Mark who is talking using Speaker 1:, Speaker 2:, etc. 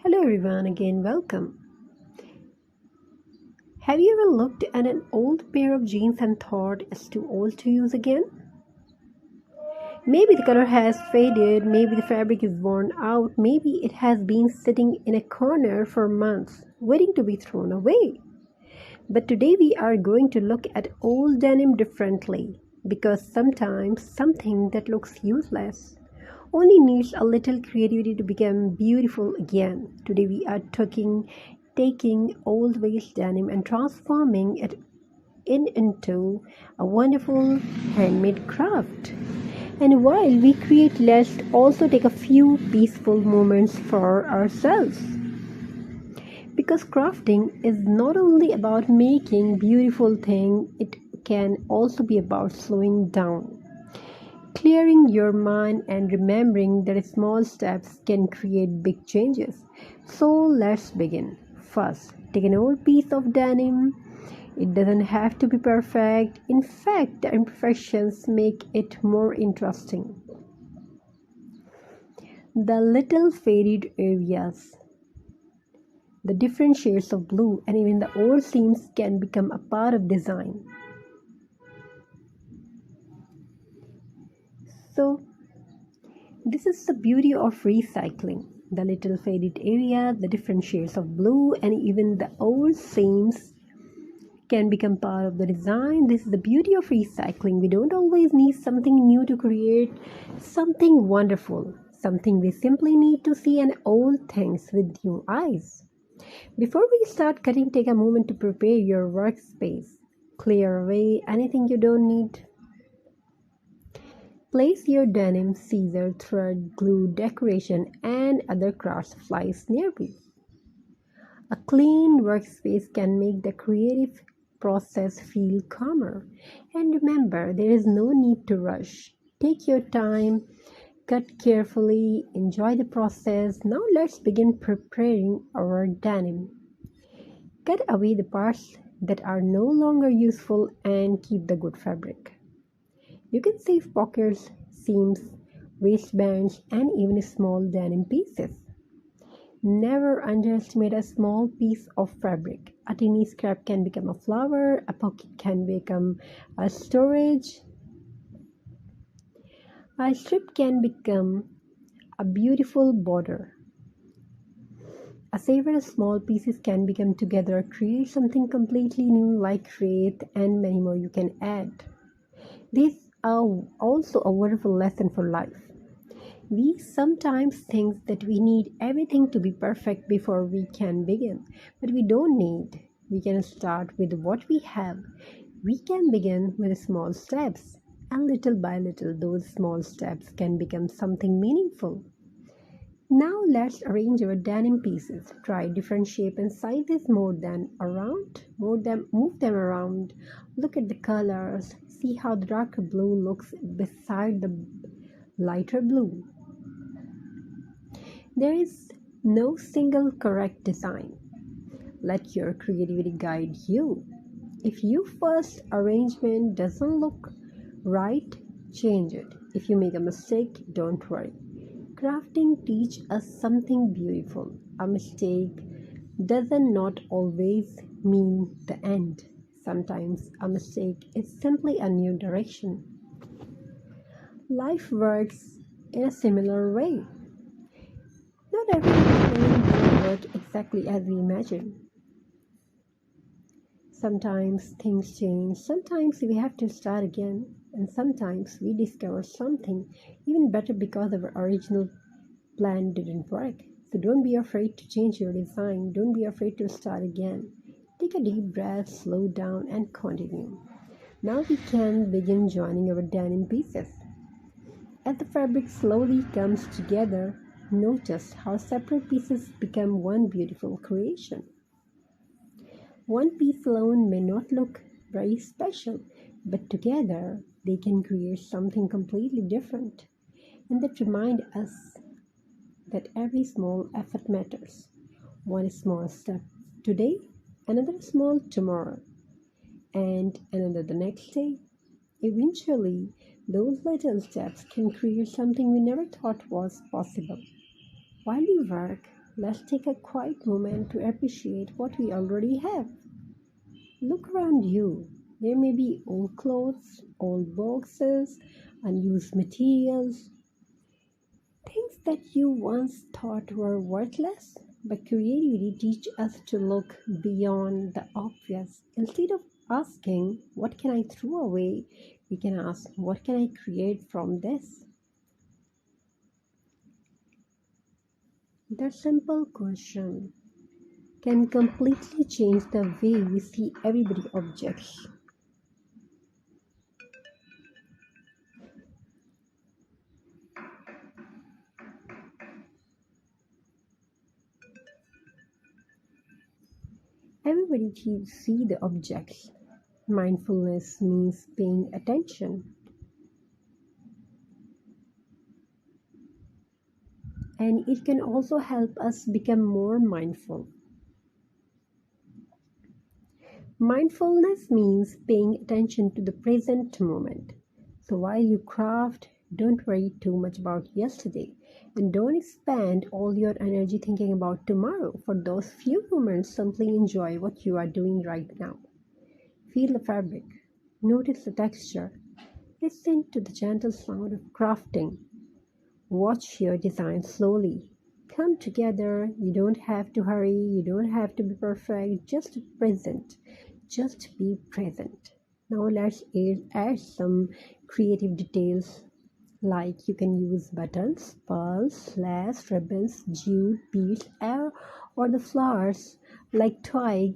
Speaker 1: Hello everyone, again welcome. Have you ever looked at an old pair of jeans and thought it's too old to use again? Maybe the color has faded, maybe the fabric is worn out, maybe it has been sitting in a corner for months, waiting to be thrown away. But today we are going to look at old denim differently because sometimes something that looks useless only needs a little creativity to become beautiful again. Today we are taking old waste denim and transforming it into a wonderful handmade craft. And while we create, let's also take a few peaceful moments for ourselves. Because crafting is not only about making beautiful things, it can also be about slowing down, clearing your mind, and remembering that small steps can create big changes. So let's begin. First, take an old piece of denim. It doesn't have to be perfect. In fact, the imperfections make it more interesting. The little faded areas, the different shades of blue, and even the old seams can become a part of design. So, this is the beauty of recycling. The little faded area, the different shades of blue, and even the old seams can become part of the design. This is the beauty of recycling. We don't always need something new to create something wonderful. Something we simply need to see an old things with new eyes. Before we start cutting, take a moment to prepare your workspace. Clear away anything you don't need. Place your denim, scissor, thread, glue, decoration, and other craft supplies nearby. A clean workspace can make the creative process feel calmer. And remember, there is no need to rush. Take your time, cut carefully, enjoy the process. Now let's begin preparing our denim. Cut away the parts that are no longer useful and keep the good fabric. You can save pockets, seams, waistbands, and even small denim pieces. Never underestimate a small piece of fabric. A tiny scrap can become a flower, a pocket can become a storage, a strip can become a beautiful border. A several small pieces can become together, create something completely new like wreath and many more you can add. These are also a wonderful lesson for life. We sometimes think that we need everything to be perfect before we can begin, but we don't need. We can start with what we have. We can begin with small steps, and little by little, those small steps can become something meaningful. Now let's arrange our denim pieces. Try different shape and sizes, move them around. Look at the colors. See how the darker blue looks beside the lighter blue. There is no single correct design. Let your creativity guide you. If your first arrangement doesn't look right, change it. If you make a mistake, don't worry. Crafting teaches us something beautiful. A mistake does not always mean the end. Sometimes a mistake is simply a new direction. Life works in a similar way. Not everything will work exactly as we imagine. Sometimes things change, sometimes we have to start again, and sometimes we discover something even better because our original plan didn't work. So don't be afraid to change your design, don't be afraid to start again. Take a deep breath, slow down, and continue. Now we can begin joining our denim pieces. As the fabric slowly comes together, notice how separate pieces become one beautiful creation. One piece alone may not look very special, but together they can create something completely different. And that reminds us that every small effort matters. One small step today, another small tomorrow, and another the next day. Eventually, those little steps can create something we never thought was possible. While we work, let's take a quiet moment to appreciate what we already have. Look around you. There may be old clothes, old boxes, unused materials, things that you once thought were worthless. But creativity teaches us to look beyond the obvious. Instead of asking, what can I throw away? We can ask, what can I create from this? That simple question can completely change the way we see everyday objects. Everybody can see the objects. Mindfulness means paying attention, and it can also help us become more mindful. Mindfulness means paying attention to the present moment. So while you craft, don't worry too much about yesterday and don't spend all your energy thinking about tomorrow. For those few moments, simply enjoy what you are doing right now. Feel the fabric, notice the texture, listen to the gentle sound of crafting. Watch your design slowly come together. You don't have to hurry, you don't have to be perfect, just present. Just be present. Now let's add some creative details like you can use buttons, pearls, lace, ribbons, jute, beads, or the flowers like twig